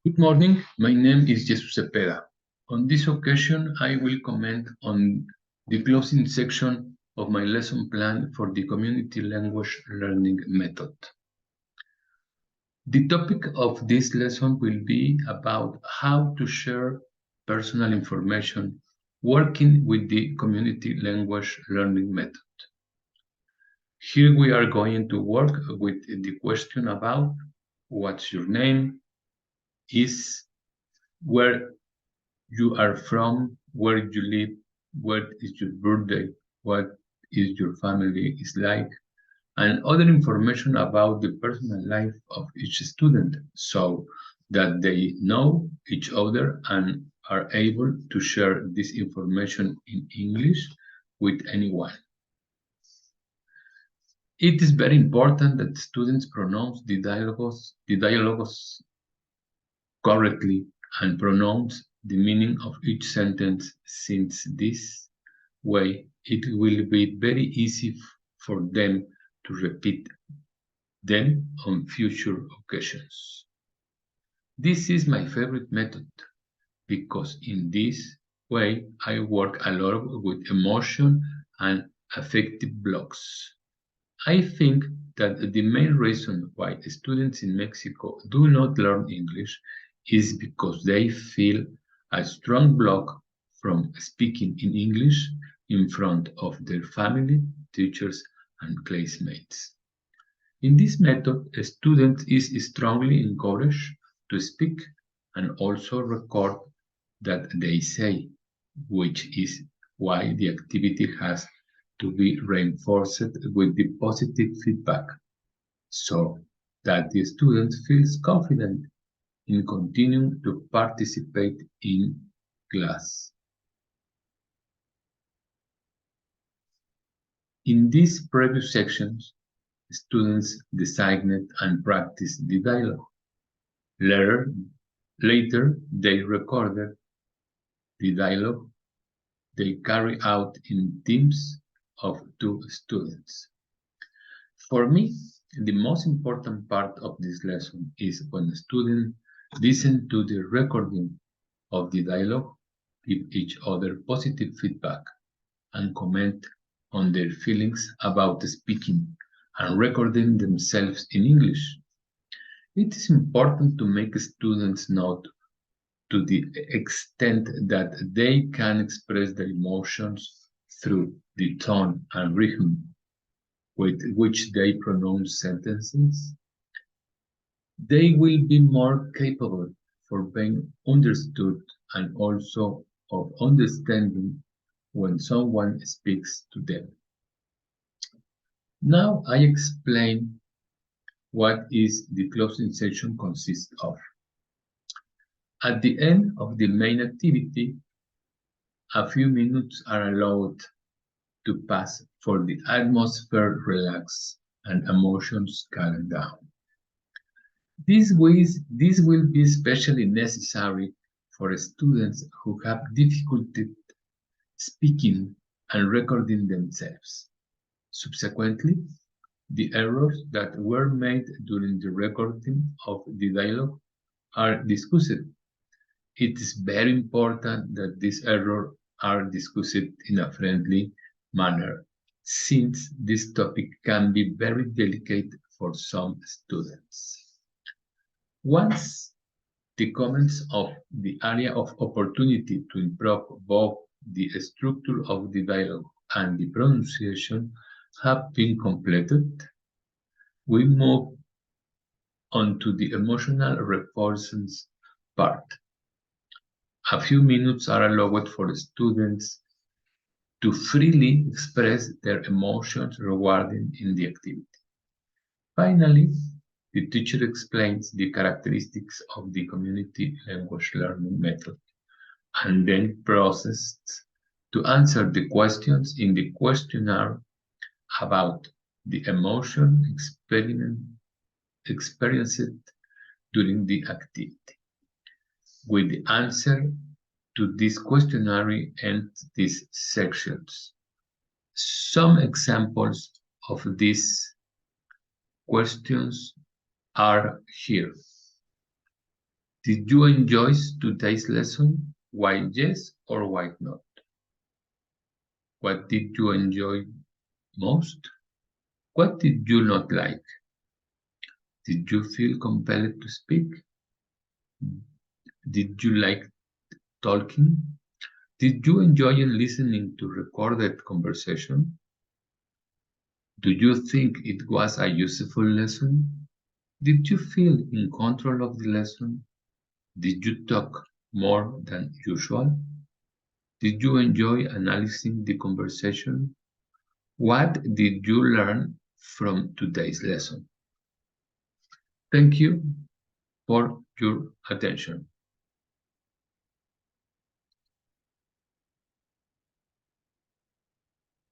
Good morning, my name is Jesus Cepeda. On this occasion, I will comment on the closing section of my lesson plan for the community language learning method. The topic of this lesson will be about how to share personal information working with the community language learning method. Here we are going to work with the question about what's your name, is, where you are from, where you live, what is your birthday, what is your family is like, and other information about the personal life of each student so that they know each other and are able to share this information in English with anyone. It is very important that students pronounce the dialogues correctly and pronounce the meaning of each sentence, since this way it will be very easy for them to repeat them on future occasions. This is my favorite method because in this way I work a lot with emotion and affective blocks. I think that the main reason why students in Mexico do not learn English is because they feel a strong block from speaking in English in front of their family, teachers, and classmates. In this method, a student is strongly encouraged to speak and also record that they say, which is why the activity has to be reinforced with the positive feedback so that the student feels confident in continuing to participate in class. In these previous sections, students designed and practiced the dialogue. Later, they recorded the dialogue they carry out in teams of 2 students. For me, the most important part of this lesson is when students listen to the recording of the dialogue, give each other positive feedback, and comment on their feelings about speaking and recording themselves in English. It is important to make students note to the extent that they can express their emotions through the tone and rhythm with which they pronounce sentences. They will be more capable for being understood and also of understanding when someone speaks to them. Now I explain what is the closing section consists of. At the end of the main activity, a few minutes are allowed to pass for the atmosphere relax and emotions calm down. This will be especially necessary for students who have difficulty speaking and recording themselves. Subsequently, the errors that were made during the recording of the dialogue are discussed. It is very important that these errors are discussed in a friendly manner, since this topic can be very delicate for some students. Once the comments of the area of opportunity to improve both the structure of the dialogue and the pronunciation have been completed, we move on to the emotional reinforcement part. A few minutes are allowed for students to freely express their emotions regarding in the activity. Finally, the teacher explains the characteristics of the community language learning method and then proceeds to answer the questions in the questionnaire about the emotion experienced during the activity. With the answer to this questionnaire and these sections. Some examples of these questions are here. Did you enjoy today's lesson? Why yes or why not? What did you enjoy most? What did you not like? Did you feel compelled to speak? Did you like talking? Did you enjoy listening to recorded conversation? Do you think it was a useful lesson? Did you feel in control of the lesson? Did you talk more than usual? Did you enjoy analyzing the conversation? What did you learn from today's lesson? Thank you for your attention.